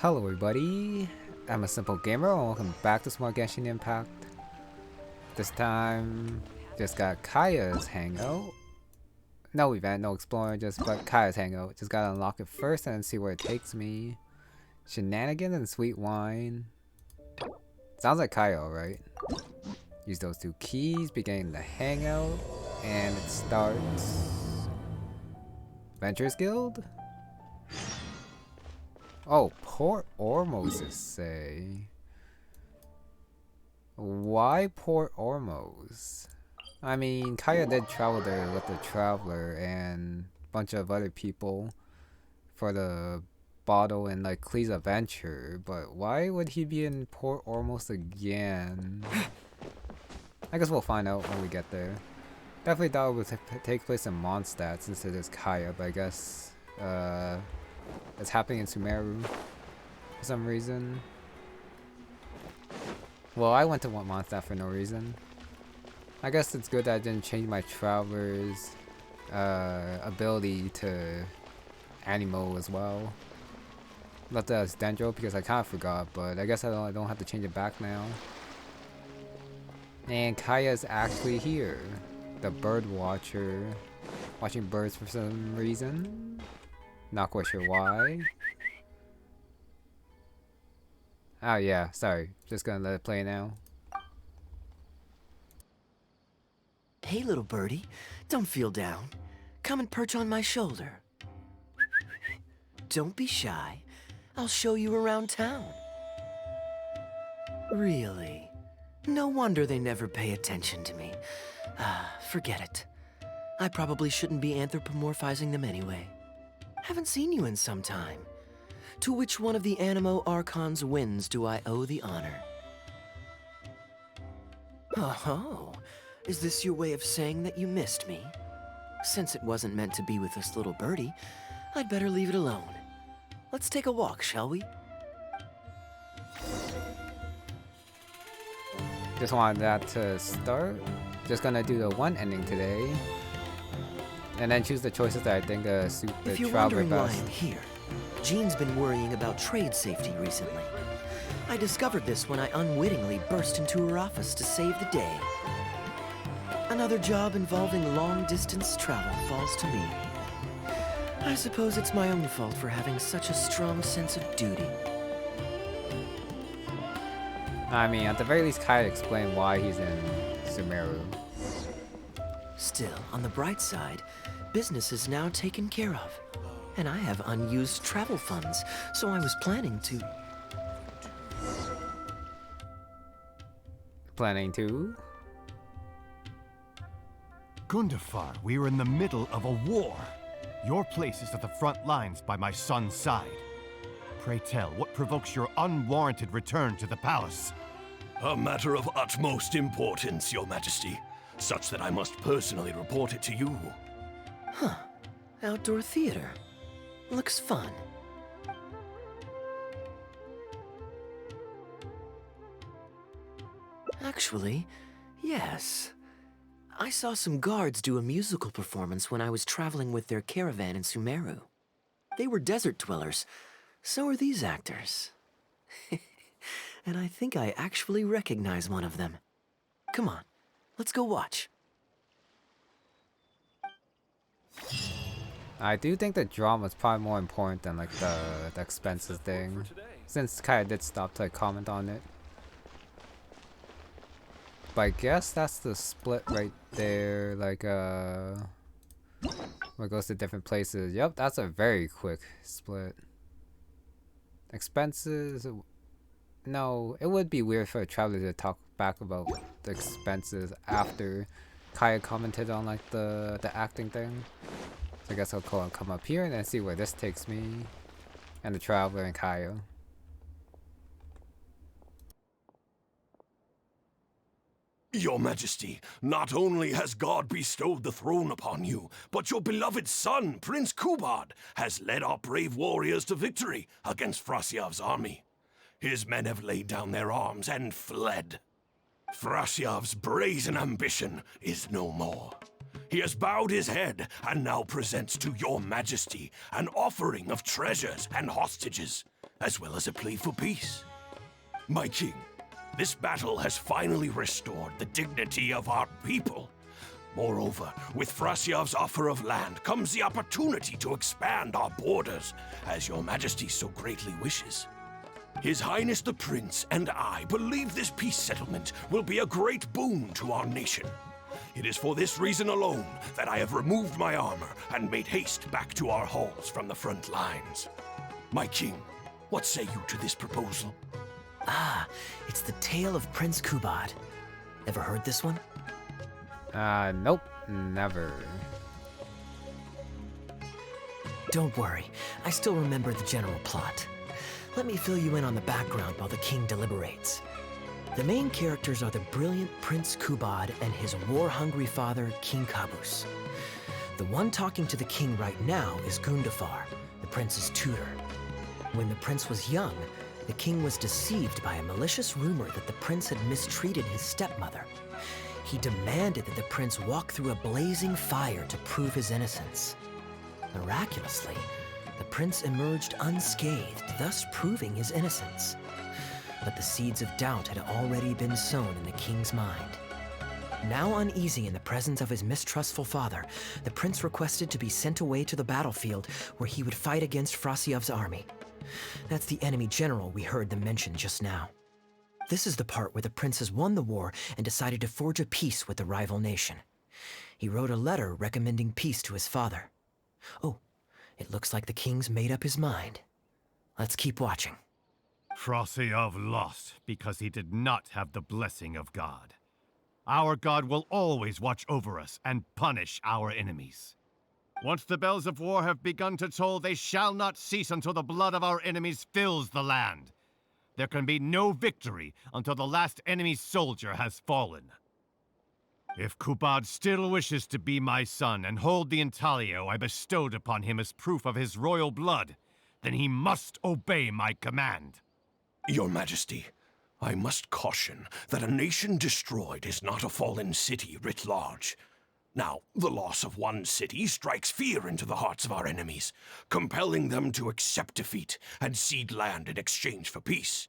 Hello everybody, I'm a simple gamer and welcome back to some more Genshin Impact. This time, just got Kaeya's Hangout. No event, no exploring, just but Kaeya's Hangout. Just gotta unlock it first and then see where it takes me. Shenanigans and sweet wine. Sounds like Kaeya, alright. Use those two keys, beginning the Hangout, and it starts. Adventurers Guild? Oh, Port Ormos say. Why Port Ormos? I mean, Kaeya did travel there with the Traveler and a bunch of other people for the bottle and like Klee's adventure, but why would he be in Port Ormos again? I guess we'll find out when we get there. Definitely thought it would take place in Mondstadt since it is Kaeya, but I guess it's happening in Sumeru for some reason. Well, I went to Mondstadt for no reason. I guess it's good that I didn't change my Traveler's ability to Animo as well. Left that as Dendro because I kind of forgot, but I guess I don't have to change it back now. And Kaeya is actually here. The bird watcher. Watching birds for some reason. Not quite sure why. Oh yeah, sorry. Just gonna let it play now. Hey little birdie, don't feel down. Come and perch on my shoulder. Don't be shy. I'll show you around town. Really? No wonder they never pay attention to me. Forget it. I probably shouldn't be anthropomorphizing them anyway. Haven't seen you in some time. To which one of the Animo Archon's winds do I owe the honor? Oh, is this your way of saying that you missed me? Since it wasn't meant to be with this little birdie, I'd better leave it alone. Let's take a walk, shall we? Just wanted that to start. Just gonna do the one ending today. And then choose the choices that I think suit the If you're Traveler wondering why best. I'm here, Jean's been worrying about trade safety recently. I discovered this when I unwittingly burst into her office to save the day. Another job involving long-distance travel falls to me. I suppose it's my own fault for having such a strong sense of duty. I mean, at the very least, Kaeya explained why he's in Sumeru. Still, on the bright side, business is now taken care of. And I have unused travel funds, so I was planning to... Planning to? Gundafar, we are in the middle of a war. Your place is at the front lines by my son's side. Pray tell, what provokes your unwarranted return to the palace? A matter of utmost importance, Your Majesty, such that I must personally report it to you. Huh. Outdoor theater. Looks fun. Actually, yes. I saw some guards do a musical performance when I was traveling with their caravan in Sumeru. They were desert dwellers. So are these actors. And I think I actually recognize one of them. Come on, let's go watch. I do think the drama is probably more important than like the expenses thing, since Kaeya did stop to comment on it. But I guess that's the split right there, like where it goes to different places. Yep, that's a very quick split. Expenses, no, it would be weird for a traveler to talk back about the expenses after Kaeya commented on like the acting thing. So I guess I'll come up here and then see where this takes me. And the Traveler and Kaeya. Your Majesty, not only has God bestowed the throne upon you, but your beloved son, Prince Kubad, has led our brave warriors to victory against Frasyav's army. His men have laid down their arms and fled. Frasyav's brazen ambition is no more. He has bowed his head and now presents to your majesty an offering of treasures and hostages, as well as a plea for peace. My king, this battle has finally restored the dignity of our people. Moreover, with Frasiav's offer of land comes the opportunity to expand our borders, as your majesty so greatly wishes. His Highness the Prince and I believe this peace settlement will be a great boon to our nation. It is for this reason alone that I have removed my armor and made haste back to our halls from the front lines. My king, what say you to this proposal? Ah, it's the tale of Prince Kubad. Ever heard this one? Nope, never. Don't worry, I still remember the general plot. Let me fill you in on the background while the king deliberates. The main characters are the brilliant Prince Kubad and his war-hungry father, King Kabus. The one talking to the king right now is Gundafar, the prince's tutor. When the prince was young, the king was deceived by a malicious rumor that the prince had mistreated his stepmother. He demanded that the prince walk through a blazing fire to prove his innocence. Miraculously, the prince emerged unscathed, thus proving his innocence. But the seeds of doubt had already been sown in the king's mind. Now uneasy in the presence of his mistrustful father, the prince requested to be sent away to the battlefield where he would fight against Frasiav's army. That's the enemy general we heard them mention just now. This is the part where the prince has won the war and decided to forge a peace with the rival nation. He wrote a letter recommending peace to his father. Oh, it looks like the king's made up his mind. Let's keep watching. Frasiav lost because he did not have the blessing of God. Our God will always watch over us and punish our enemies. Once the bells of war have begun to toll, they shall not cease until the blood of our enemies fills the land. There can be no victory until the last enemy soldier has fallen. If Kubad still wishes to be my son and hold the intaglio I bestowed upon him as proof of his royal blood, then he must obey my command. Your Majesty, I must caution that a nation destroyed is not a fallen city writ large. Now, the loss of one city strikes fear into the hearts of our enemies, compelling them to accept defeat and cede land in exchange for peace.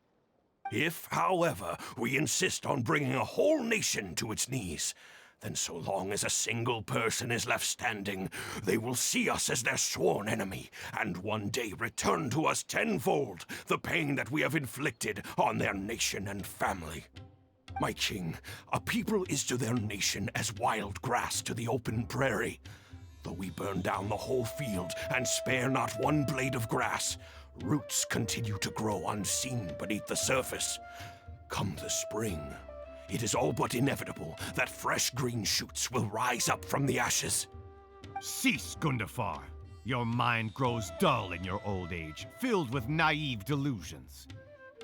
If, however, we insist on bringing a whole nation to its knees, then so long as a single person is left standing, they will see us as their sworn enemy, and one day return to us tenfold the pain that we have inflicted on their nation and family. My king, a people is to their nation as wild grass to the open prairie. Though we burn down the whole field and spare not one blade of grass, roots continue to grow unseen beneath the surface. Come the spring, it is all but inevitable that fresh green shoots will rise up from the ashes. Cease, Gundafar. Your mind grows dull in your old age, filled with naive delusions.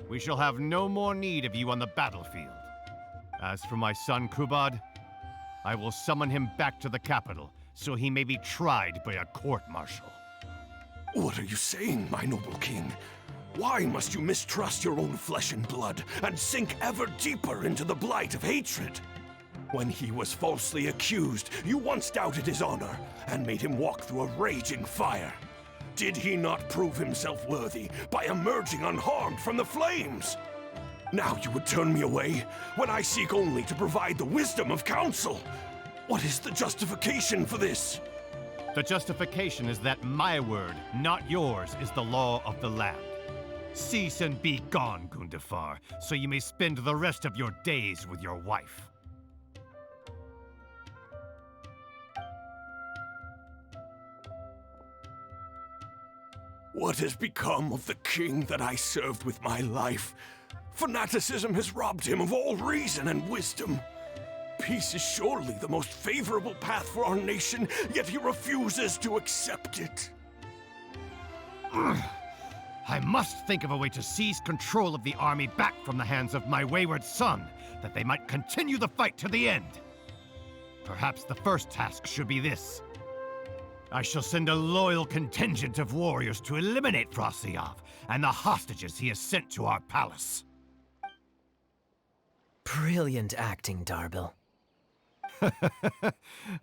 We shall have no more need of you on the battlefield. As for my son Kubad, I will summon him back to the capital so he may be tried by a court-martial. What are you saying, my noble king? Why must you mistrust your own flesh and blood and sink ever deeper into the blight of hatred? When he was falsely accused, you once doubted his honor and made him walk through a raging fire. Did he not prove himself worthy by emerging unharmed from the flames? Now you would turn me away when I seek only to provide the wisdom of counsel. What is the justification for this? The justification is that my word, not yours, is the law of the land. Cease and be gone, Gundafar, so you may spend the rest of your days with your wife. What has become of the king that I served with my life? Fanaticism has robbed him of all reason and wisdom. Peace is surely the most favorable path for our nation, yet he refuses to accept it. I must think of a way to seize control of the army back from the hands of my wayward son, that they might continue the fight to the end. Perhaps the first task should be this. I shall send a loyal contingent of warriors to eliminate Frasiav and the hostages he has sent to our palace. Brilliant acting, Darbil.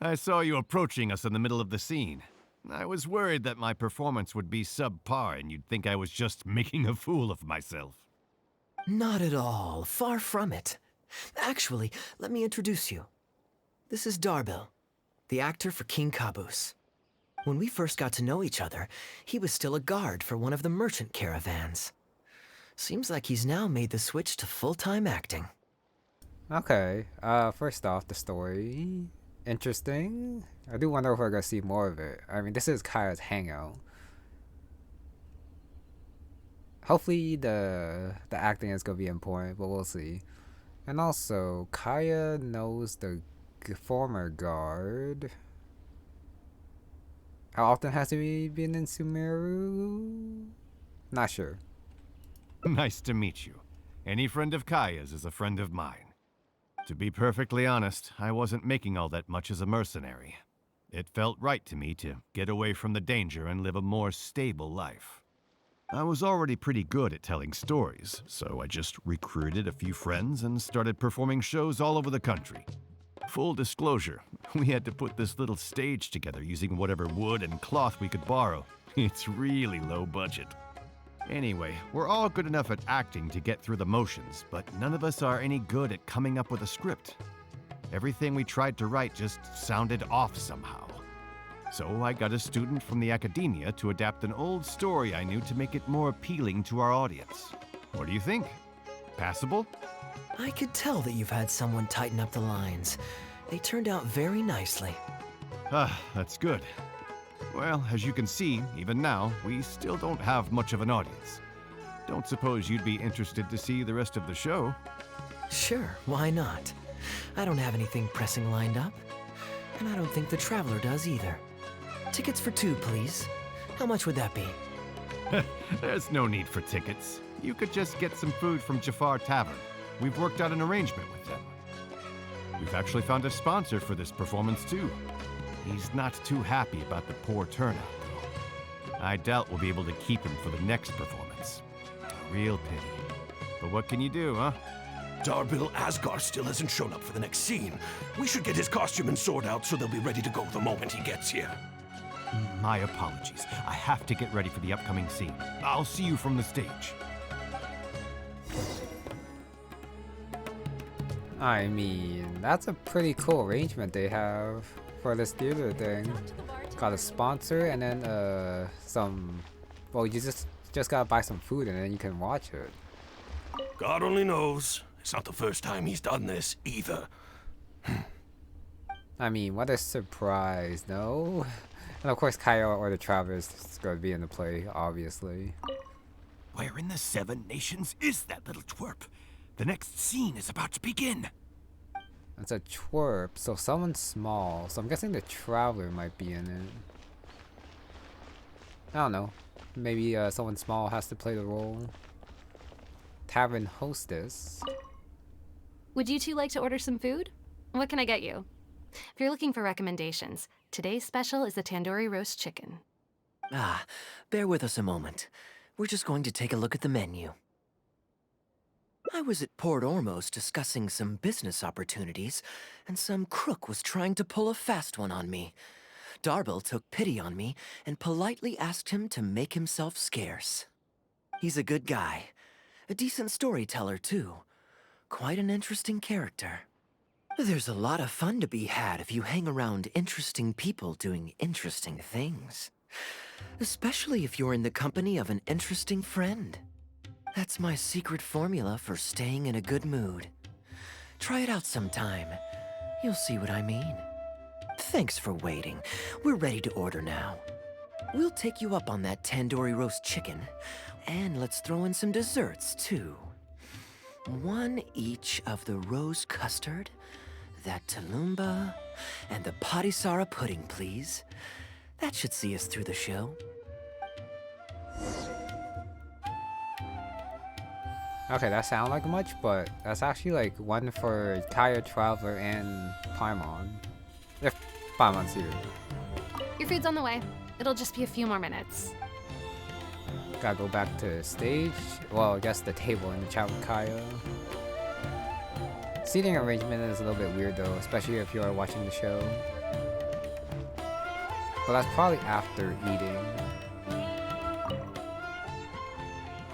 I saw you approaching us in the middle of the scene. I was worried that my performance would be subpar and you'd think I was just making a fool of myself. Not at all. Far from it. Actually, let me introduce you. This is Darbil, the actor for King Caboose. When we first got to know each other, he was still a guard for one of the merchant caravans. Seems like he's now made the switch to full-time acting. Okay, first off, the story. Interesting. I do wonder if we're gonna see more of it. I mean, this is Kaeya's Hangout. Hopefully the acting is gonna be important, but we'll see. And also, Kaeya knows the former guard. How often has he been in Sumeru? Not sure. Nice to meet you. Any friend of Kaeya's is a friend of mine. To be perfectly honest, I wasn't making all that much as a mercenary. It felt right to me to get away from the danger and live a more stable life. I was already pretty good at telling stories, so I just recruited a few friends and started performing shows all over the country. Full disclosure, we had to put this little stage together using whatever wood and cloth we could borrow. It's really low budget. Anyway, we're all good enough at acting to get through the motions, but none of us are any good at coming up with a script. Everything we tried to write just sounded off somehow. So I got a student from the academia to adapt an old story I knew to make it more appealing to our audience. What do you think? Passable? I could tell that you've had someone tighten up the lines. They turned out very nicely. Ah, that's good. Well, as you can see, even now, we still don't have much of an audience. Don't suppose you'd be interested to see the rest of the show? Sure, why not? I don't have anything pressing lined up. And I don't think the Traveler does either. Tickets for 2, please. How much would that be? There's no need for tickets. You could just get some food from Jafar Tavern. We've worked out an arrangement with them. We've actually found a sponsor for this performance, too. He's not too happy about the poor turnout, though. I doubt we'll be able to keep him for the next performance. A real pity. But what can you do, huh? Darbil Asgard still hasn't shown up for the next scene. We should get his costume and sword out so they'll be ready to go the moment he gets here. My apologies. I have to get ready for the upcoming scene. I'll see you from the stage. I mean, that's a pretty cool arrangement they have for this theater thing. Got a sponsor and then some. Well, you just gotta buy some food and then you can watch it. God only knows. It's not the first time he's done this, either. I mean, what a surprise, no? And of course, Kaeya or the Traveler is gonna be in the play, obviously. Where in the 7 nations is that little twerp? The next scene is about to begin. It's a twerp, so someone small. So I'm guessing the Traveler might be in it. I don't know. Maybe someone small has to play the role. Tavern hostess. Would you two like to order some food? What can I get you? If you're looking for recommendations, today's special is the tandoori roast chicken. Ah, bear with us a moment. We're just going to take a look at the menu. I was at Port Ormos discussing some business opportunities, and some crook was trying to pull a fast one on me. Darbil took pity on me and politely asked him to make himself scarce. He's a good guy. A decent storyteller, too. Quite an interesting character. There's a lot of fun to be had if you hang around interesting people doing interesting things. Especially if you're in the company of an interesting friend. That's my secret formula for staying in a good mood. Try it out sometime. You'll see what I mean. Thanks for waiting. We're ready to order now. We'll take you up on that tandoori roast chicken. And let's throw in some desserts, too. 1 each of the rose custard, that talumba, and the patisara pudding, please. That should see us through the show. Okay, that sounds like much, but that's actually like one for Kaeya, Traveler, and Paimon. If Paimon's here. Your food's on the way. It'll just be a few more minutes. Gotta go back to the stage. Well, I guess the table in the chat with Kaeya. Seating arrangement is a little bit weird though, especially if you are watching the show. But that's probably after eating.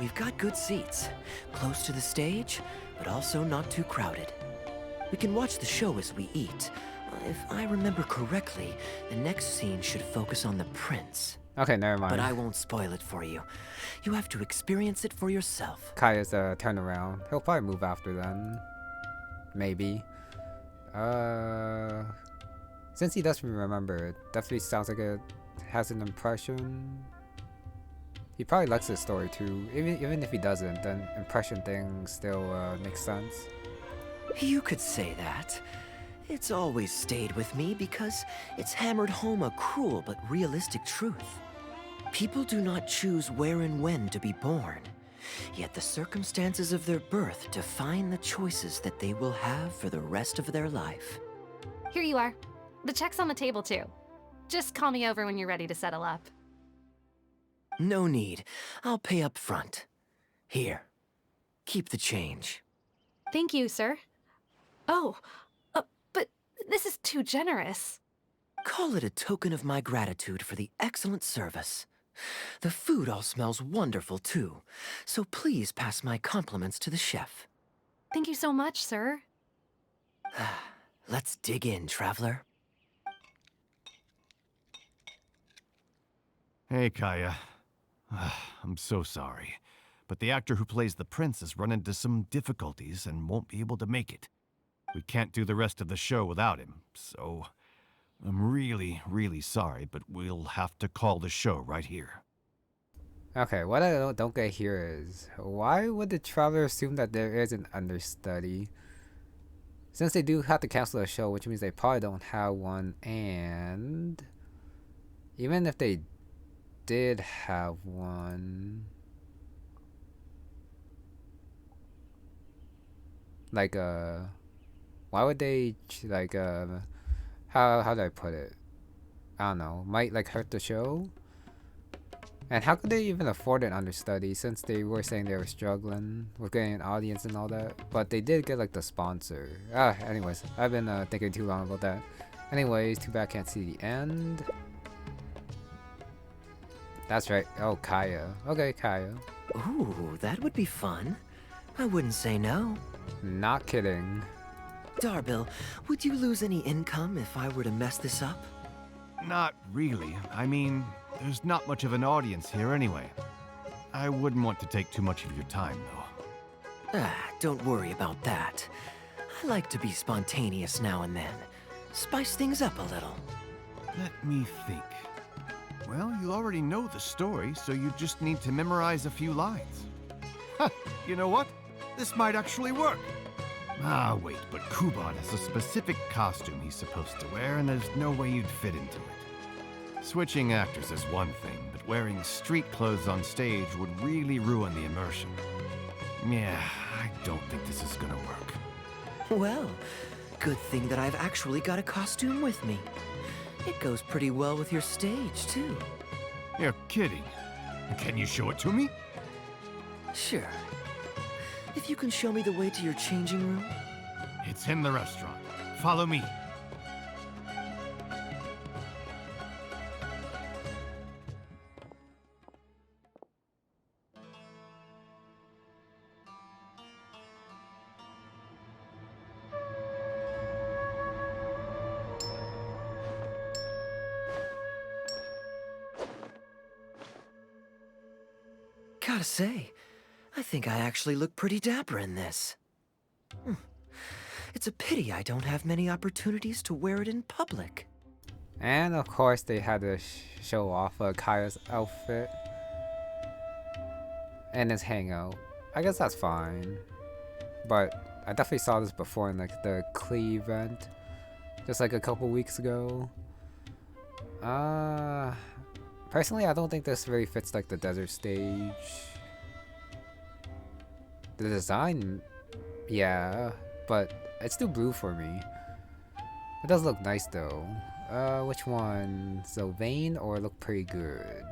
We've got good seats, close to the stage, but also not too crowded. We can watch the show as we eat. If I remember correctly, the next scene should focus on the prince. Okay, never mind. But I won't spoil it for you. You have to experience it for yourself. Kaeya's turnaround. He'll probably move after then. Maybe. Since he doesn't remember, it definitely sounds like it has an impression. He probably likes the story too. Even if he doesn't, then impression thing still makes sense. You could say that. It's always stayed with me because it's hammered home a cruel but realistic truth. People do not choose where and when to be born, yet the circumstances of their birth define the choices that they will have for the rest of their life. Here you are. The check's on the table, too. Just call me over when you're ready to settle up. No need. I'll pay up front. Here. Keep the change. Thank you, sir. Oh, but this is too generous. Call it a token of my gratitude for the excellent service. The food all smells wonderful, too. So please pass my compliments to the chef. Thank you so much, sir. Let's dig in, traveler. Hey, Kaeya. I'm so sorry, but the actor who plays the prince has run into some difficulties and won't be able to make it. We can't do the rest of the show without him, so I'm really, really sorry, but we'll have to call the show right here. Okay, what I don't get here is, why would the traveler assume that there is an understudy? Since they do have to cancel the show, which means they probably don't have one, and even if they did have one, like why would they like how do I put it? I don't know, might like hurt the show? And how could they even afford an understudy since they were saying they were struggling with getting an audience and all that? But they did get like the sponsor. Anyways, I've been thinking too long about that. Anyways, too bad I can't see the end. That's right. Oh, Kaeya. Okay, Kaeya. Ooh, that would be fun. I wouldn't say no. Not kidding. Darbil, would you lose any income if I were to mess this up? Not really. I mean, there's not much of an audience here anyway. I wouldn't want to take too much of your time, though. Don't worry about that. I like to be spontaneous now and then. Spice things up a little. Let me think. Well, you already know the story, so you just need to memorize a few lines. Ha! You know what? This might actually work. Ah, wait, but Kubad has a specific costume he's supposed to wear, and there's no way you'd fit into it. Switching actors is one thing, but wearing street clothes on stage would really ruin the immersion. Yeah, I don't think this is gonna work. Well, good thing that I've actually got a costume with me. It goes pretty well with your stage, too. You're kidding. Can you show it to me? Sure. If you can show me the way to your changing room. It's in the restaurant. Follow me. Gotta say, I think I actually look pretty dapper in this. It's a pity I don't have many opportunities to wear it in public. And of course they had to show off Kaeya's outfit and his hangout. I guess that's fine, but I definitely saw this before in like the Klee event, just like a couple weeks ago. Personally, I don't think this really fits like the desert stage. The design, yeah, but it's too blue for me. It does look nice though. Which one? Sylvain or look pretty good?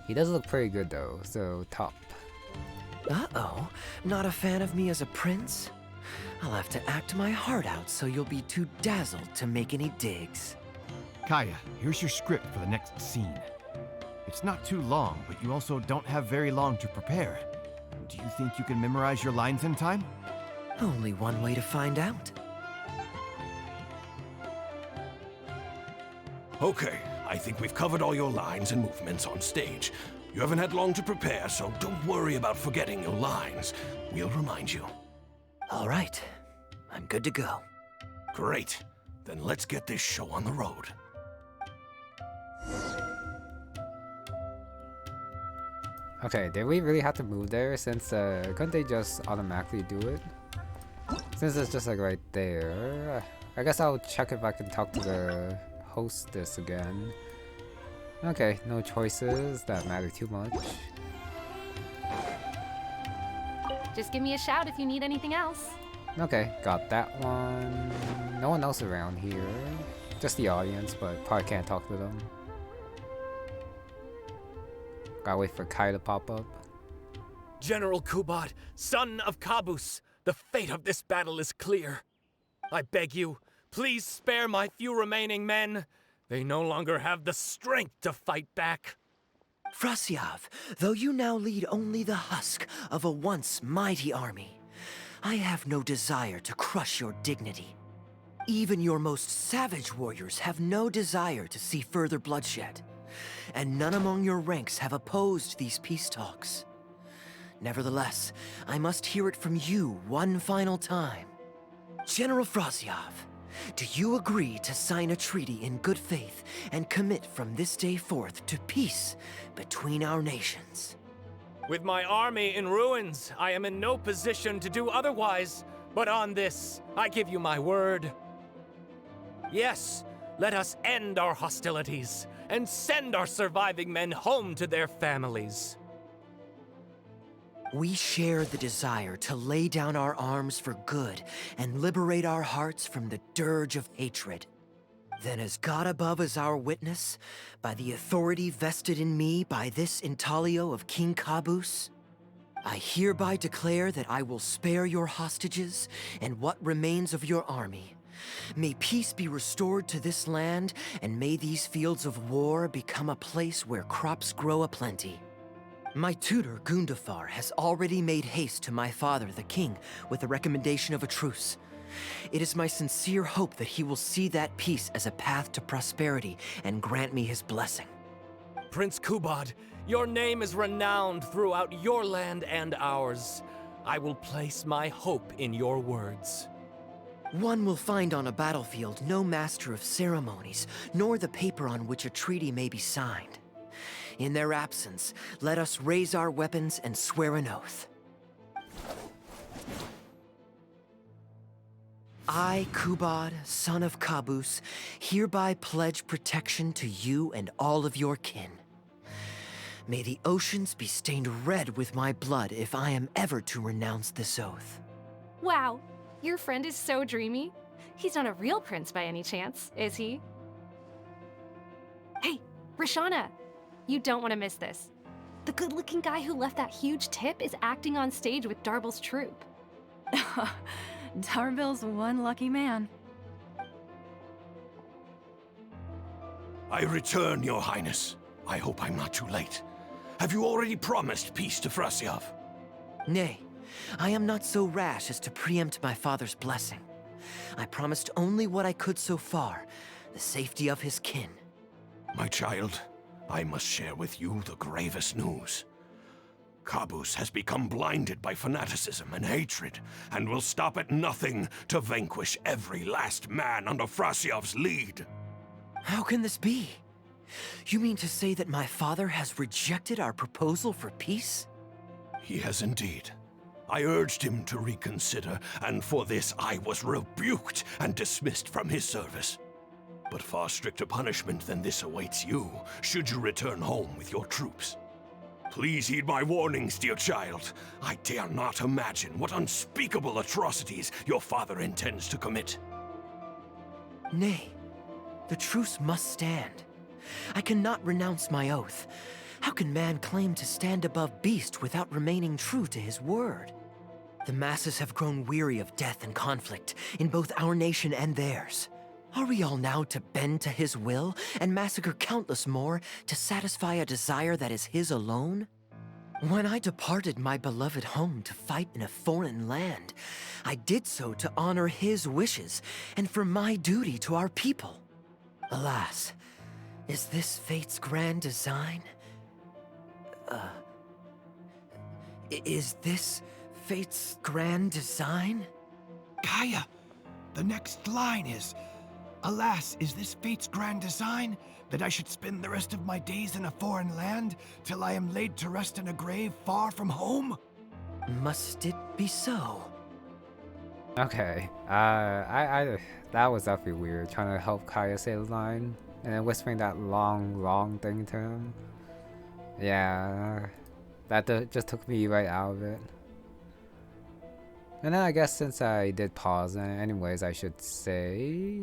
He does look pretty good though, so top. Uh-oh, not a fan of me as a prince? I'll have to act my heart out so you'll be too dazzled to make any digs. Kaeya, here's your script for the next scene. It's not too long, but you also don't have very long to prepare. Do you think you can memorize your lines in time? Only one way to find out. Okay, I think we've covered all your lines and movements on stage. You haven't had long to prepare, so don't worry about forgetting your lines. We'll remind you. All right, I'm good to go. Great. Then let's get this show on the road. Okay, did we really have to move there since couldn't they just automatically do it? Since it's just like right there. I guess I'll check if I can talk to the hostess again. Okay, no choices that matter too much. Just give me a shout if you need anything else. Okay, got that one. No one else around here. Just the audience, but probably can't talk to them. Gotta wait for Kai to pop up. General Kubad, son of Kabus, the fate of this battle is clear. I beg you, please spare my few remaining men. They no longer have the strength to fight back. Frasyav, though you now lead only the husk of a once mighty army, I have no desire to crush your dignity. Even your most savage warriors have no desire to see further bloodshed, and none among your ranks have opposed these peace talks. Nevertheless, I must hear it from you one final time. General Frasyav, do you agree to sign a treaty in good faith and commit from this day forth to peace between our nations? With my army in ruins, I am in no position to do otherwise, but on this, I give you my word. Yes, let us end our hostilities and send our surviving men home to their families. We share the desire to lay down our arms for good and liberate our hearts from the dirge of hatred. Then as God above is our witness, by the authority vested in me by this intaglio of King Kabus, I hereby declare that I will spare your hostages and what remains of your army. May peace be restored to this land, and may these fields of war become a place where crops grow aplenty. My tutor, Gundafar, has already made haste to my father, the king, with the recommendation of a truce. It is my sincere hope that he will see that peace as a path to prosperity and grant me his blessing. Prince Kubad, your name is renowned throughout your land and ours. I will place my hope in your words. One will find on a battlefield no master of ceremonies, nor the paper on which a treaty may be signed. In their absence, let us raise our weapons and swear an oath. I, Kubad, son of Kabus, hereby pledge protection to you and all of your kin. May the oceans be stained red with my blood if I am ever to renounce this oath. Wow, your friend is so dreamy. He's not a real prince by any chance, is he? Hey, Rashana, you don't want to miss this. The good-looking guy who left that huge tip is acting on stage with Darbel's troupe. Darbel's one lucky man. I return, Your Highness. I hope I'm not too late. Have you already promised peace to Frasyav? Nay, I am not so rash as to preempt my father's blessing. I promised only what I could so far, the safety of his kin. My child, I must share with you the gravest news. Kabus has become blinded by fanaticism and hatred, and will stop at nothing to vanquish every last man under Frasyav's lead. How can this be? You mean to say that my father has rejected our proposal for peace? He has indeed. I urged him to reconsider, and for this I was rebuked and dismissed from his service. But far stricter punishment than this awaits you, should you return home with your troops. Please heed my warnings, dear child. I dare not imagine what unspeakable atrocities your father intends to commit. Nay, the truce must stand. I cannot renounce my oath. How can man claim to stand above beast without remaining true to his word? The masses have grown weary of death and conflict in both our nation and theirs. Are we all now to bend to his will and massacre countless more to satisfy a desire that is his alone? When I departed my beloved home to fight in a foreign land, I did so to honor his wishes and for my duty to our people. Alas, is this fate's grand design? Is this fate's grand design? Kaeya, the next line is, "Alas, is this fate's grand design, that I should spend the rest of my days in a foreign land, till I am laid to rest in a grave far from home?" Must it be so? Okay. That was definitely weird, trying to help Kaeya say the line, and then whispering that long thing to him. Yeah, that just took me right out of it. And then I guess since I did pause, anyways, I should say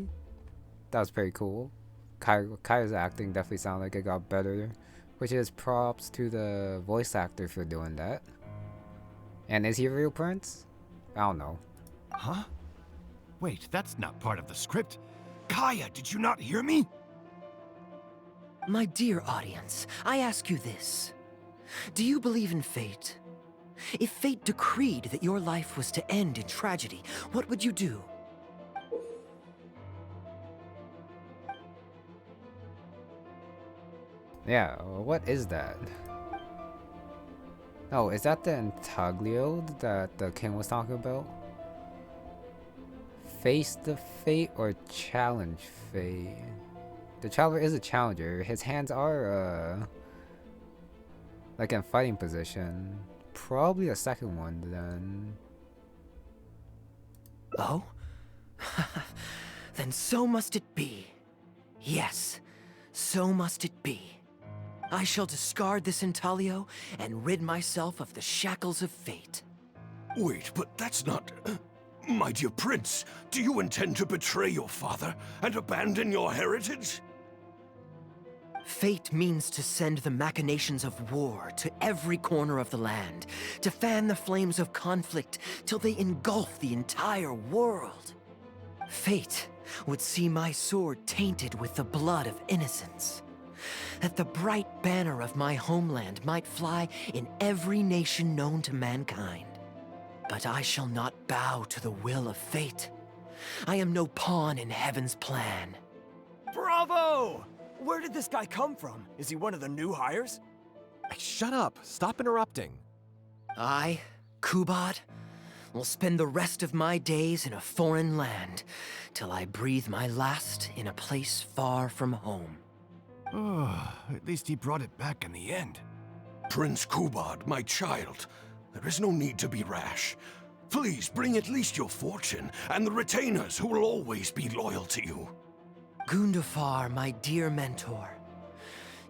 that was pretty cool. Kaeya's acting definitely sounded like it got better, which is props to the voice actor for doing that. And is he a real prince? I don't know. Huh? Wait, that's not part of the script. Kaeya, did you not hear me? My dear audience, I ask you this. Do you believe in fate? If fate decreed that your life was to end in tragedy, what would you do? Yeah, what is that? Oh, is that the intaglio that the king was talking about? Face the fate or challenge fate? The traveler is a challenger. His hands are like in fighting position. Probably a second one then. Oh? Then so must it be. Yes, so must it be. I shall discard this intaglio and rid myself of the shackles of fate. Wait, but that's not... My dear prince, do you intend to betray your father and abandon your heritage? Fate means to send the machinations of war to every corner of the land, to fan the flames of conflict till they engulf the entire world. Fate would see my sword tainted with the blood of innocence, that the bright banner of my homeland might fly in every nation known to mankind. But I shall not bow to the will of fate. I am no pawn in heaven's plan. Bravo! Where did this guy come from? Is he one of the new hires? Shut up! Stop interrupting. I, Kubad, will spend the rest of my days in a foreign land, till I breathe my last in a place far from home. Oh, at least he brought it back in the end. Prince Kubad, my child, there is no need to be rash. Please bring at least your fortune and the retainers who will always be loyal to you. Gundafar, my dear mentor,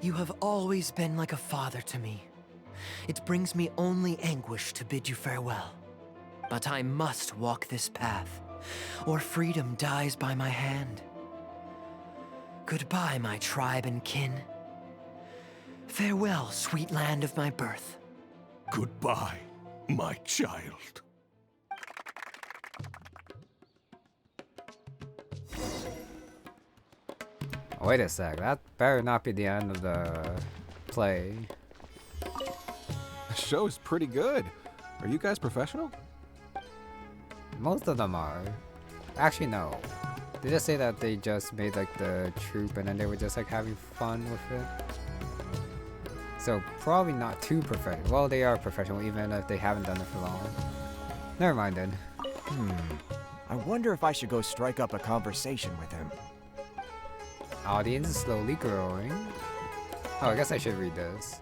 you have always been like a father to me. It brings me only anguish to bid you farewell. But I must walk this path, or freedom dies by my hand. Goodbye, my tribe and kin. Farewell, sweet land of my birth. Goodbye, my child. Wait a sec, that better not be the end of the play. The show's pretty good. Are you guys professional? Most of them are. Actually, no. They just say that they just made like the troop and then they were just like having fun with it. So probably not too professional. Well, they are professional even if they haven't done it for long. Never mind then. I wonder if I should go strike up a conversation with him. Audience is slowly growing. Oh, I guess I should read this.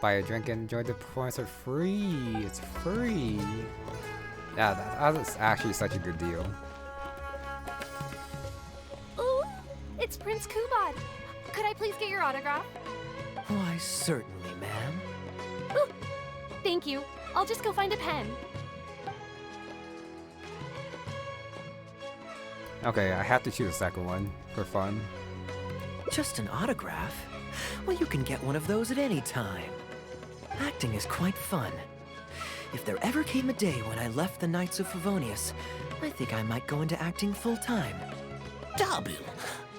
Buy a drink and enjoy the performance for free. It's free. Yeah, that was actually such a good deal. Ooh, it's Prince Kubad. Could I please get your autograph? Why, certainly, ma'am. Ooh, thank you. I'll just go find a pen. Okay, I have to choose a second one for fun. Just an autograph? Well, you can get one of those at any time. Acting is quite fun. If there ever came a day when I left the Knights of Favonius, I think I might go into acting full-time. Darbil,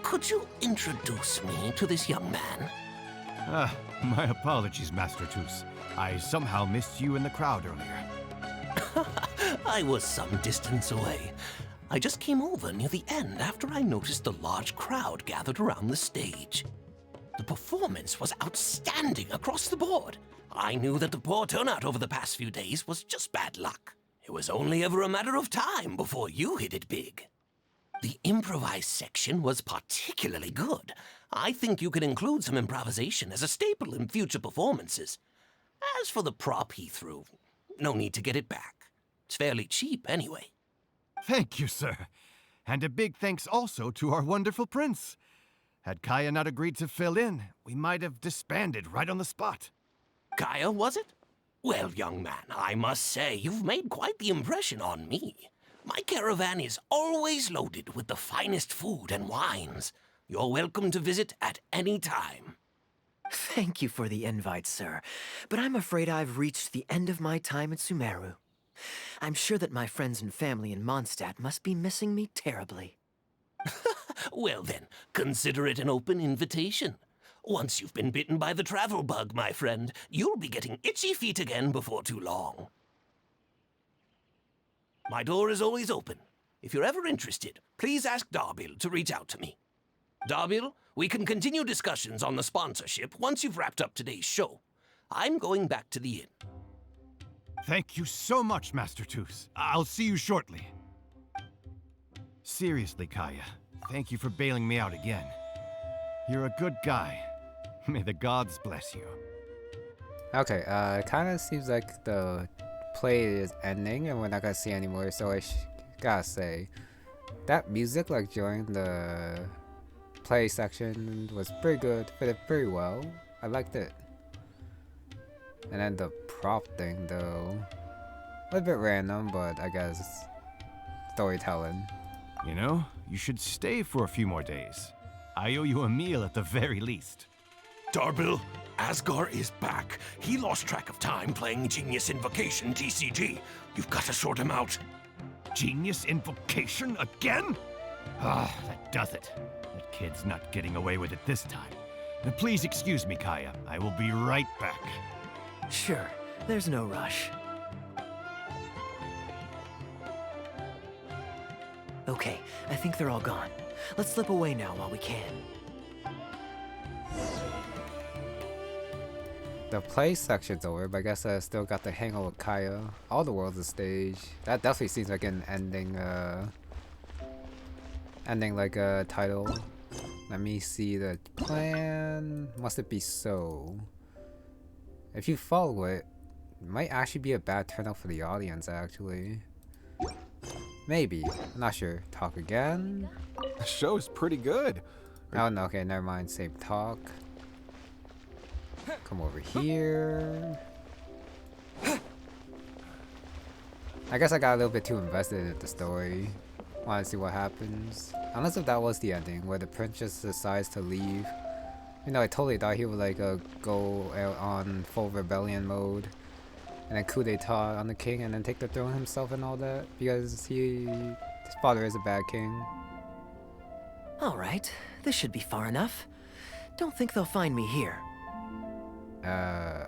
could you introduce me to this young man? My apologies, Master Toos. I somehow missed you in the crowd earlier. I was some distance away. I just came over near the end after I noticed a large crowd gathered around the stage. The performance was outstanding across the board. I knew that the poor turnout over the past few days was just bad luck. It was only ever a matter of time before you hit it big. The improvised section was particularly good. I think you could include some improvisation as a staple in future performances. As for the prop he threw, no need to get it back. It's fairly cheap anyway. Thank you, sir. And a big thanks also to our wonderful prince. Had Kaeya not agreed to fill in, we might have disbanded right on the spot. Kaeya, was it? Well, young man, I must say you've made quite the impression on me. My caravan is always loaded with the finest food and wines. You're welcome to visit at any time. Thank you for the invite, sir, but I'm afraid I've reached the end of my time at Sumeru. I'm sure that my friends and family in Mondstadt must be missing me terribly. Well then, consider it an open invitation. Once you've been bitten by the travel bug, my friend, you'll be getting itchy feet again before too long. My door is always open. If you're ever interested, please ask Darbil to reach out to me. Darbil, we can continue discussions on the sponsorship once you've wrapped up today's show. I'm going back to the inn. Thank you so much, Master Toos. I'll see you shortly. Seriously, Kaeya, thank you for bailing me out again. You're a good guy. May the gods bless you. Okay, it kind of seems like the play is ending and we're not gonna see anymore, so I gotta say, that music, like during the play section, was pretty good, fit pretty well. I liked it. And then the prop thing, though, a bit random, but I guess storytelling. You know, you should stay for a few more days. I owe you a meal at the very least. Darbil, Asgar is back. He lost track of time playing Genius Invocation TCG. You've got to sort him out. Genius Invocation again? Ah, that does it. That kid's not getting away with it this time. Please excuse me, Kaeya. I will be right back. Sure, there's no rush. Okay, I think they're all gone. Let's slip away now while we can. The play section's over, but I guess I still got the Hangout with Kaeya. All the world's a stage. That definitely seems like an ending, like a title. Let me see the plan. Must it be so? If you follow it, it might actually be a bad turnout for the audience, actually. Maybe. I'm not sure. Talk again? The show is pretty good. Oh no, okay, never mind. Same talk. Come over here. I guess I got a little bit too invested in the story. Wanted to see what happens. Unless if that was the ending, where the princess decides to leave. You know, I totally thought he would like go out on full rebellion mode. And then coup d'etat on the king and then take the throne himself and all that. Because his father is a bad king. Alright, this should be far enough. Don't think they'll find me here.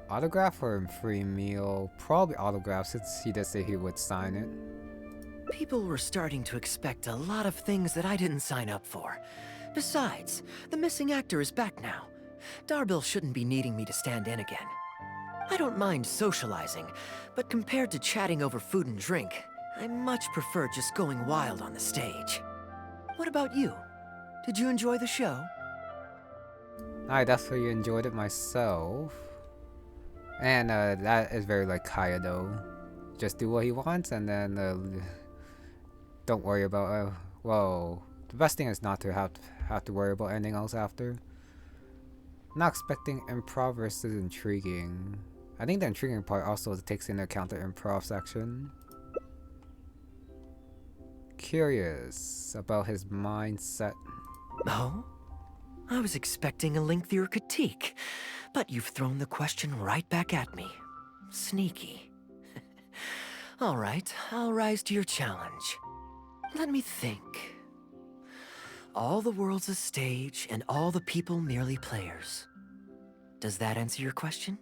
Autograph or free meal? Probably autograph since he did say he would sign it. People were starting to expect a lot of things that I didn't sign up for. Besides, the missing actor is back now. Darbil shouldn't be needing me to stand in again. I don't mind socializing, but compared to chatting over food and drink, I much prefer just going wild on the stage. What about you? Did you enjoy the show? I definitely enjoyed it myself. And that is very like Kaeya though. Just do what he wants and then don't worry about, well, the best thing is not to have to worry about anything else after. Not expecting improv versus intriguing. I think the intriguing part also takes into account the improv section. Curious about his mindset. Oh? I was expecting a lengthier critique, but you've thrown the question right back at me. Sneaky. All right, I'll rise to your challenge. Let me think. All the world's a stage, and all the people merely players. Does that answer your question?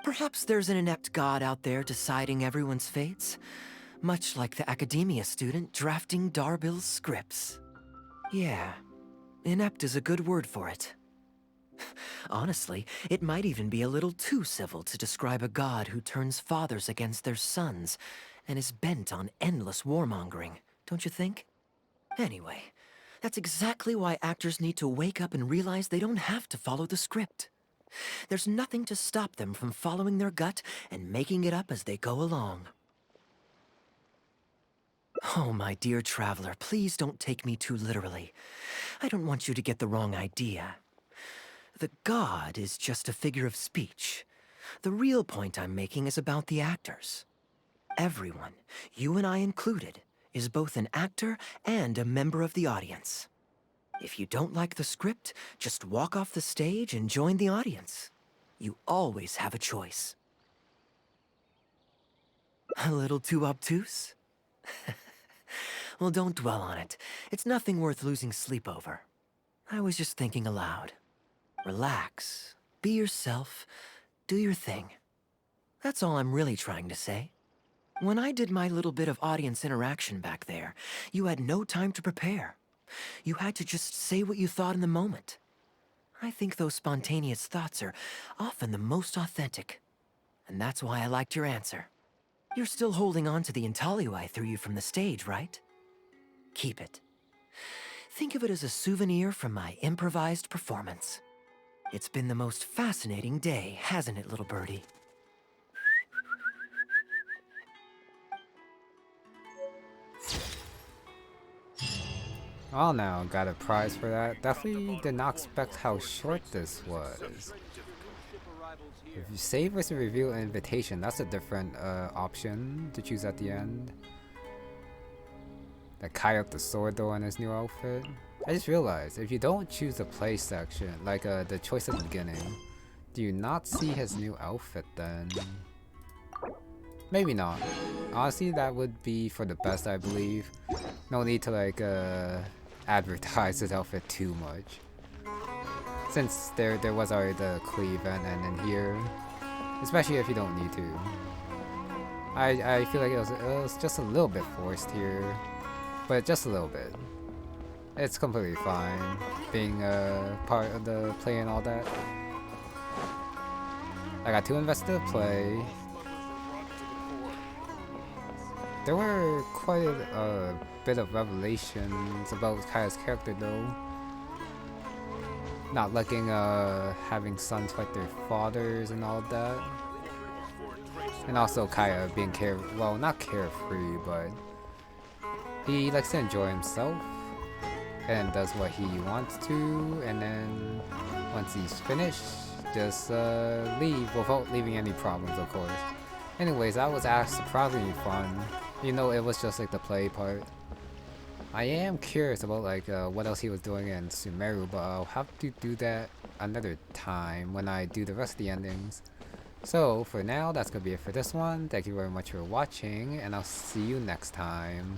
Perhaps there's an inept god out there deciding everyone's fates, much like the academia student drafting Darbill's scripts. Yeah, inept is a good word for it. Honestly, it might even be a little too civil to describe a god who turns fathers against their sons and is bent on endless warmongering, don't you think? Anyway, that's exactly why actors need to wake up and realize they don't have to follow the script. There's nothing to stop them from following their gut and making it up as they go along. Oh, my dear traveler, please don't take me too literally. I don't want you to get the wrong idea. The god is just a figure of speech. The real point I'm making is about the actors. Everyone, you and I included, is both an actor and a member of the audience. If you don't like the script, just walk off the stage and join the audience. You always have a choice. A little too obtuse? Well, don't dwell on it. It's nothing worth losing sleep over. I was just thinking aloud. Relax, be yourself, do your thing. That's all I'm really trying to say. When I did my little bit of audience interaction back there, you had no time to prepare. You had to just say what you thought in the moment. I think those spontaneous thoughts are often the most authentic. And that's why I liked your answer. You're still holding on to the intaglio I threw you from the stage, right? Keep it. Think of it as a souvenir from my improvised performance. It's been the most fascinating day, hasn't it, little birdie? Oh, now got a prize for that. Definitely did not expect how short this was. If you save versus reveal an invitation, that's a different option to choose at the end. That Kaeya with the sword though in his new outfit. I just realized if you don't choose the play section, like the choice at the beginning, do you not see his new outfit then? Maybe not. Honestly, that would be for the best, I believe. No need to like advertise his outfit too much. Since there was already the Klee event and in here, especially if you don't need to. I feel like it was just a little bit forced here, but just a little bit. It's completely fine being part of the play and all that. I got too invested to play. There were quite a bit of revelations about Kaeya's character though. Not liking having sons fight their fathers and all that. And also Kaeya being not carefree, but he likes to enjoy himself and does what he wants to, and then once he's finished, just leave without leaving any problems, of course. Anyways, that was actually surprisingly fun. You know, it was just like the play part. I am curious about like what else he was doing in Sumeru, but I'll have to do that another time when I do the rest of the endings. So for now, that's gonna be it for this one. Thank you very much for watching, and I'll see you next time.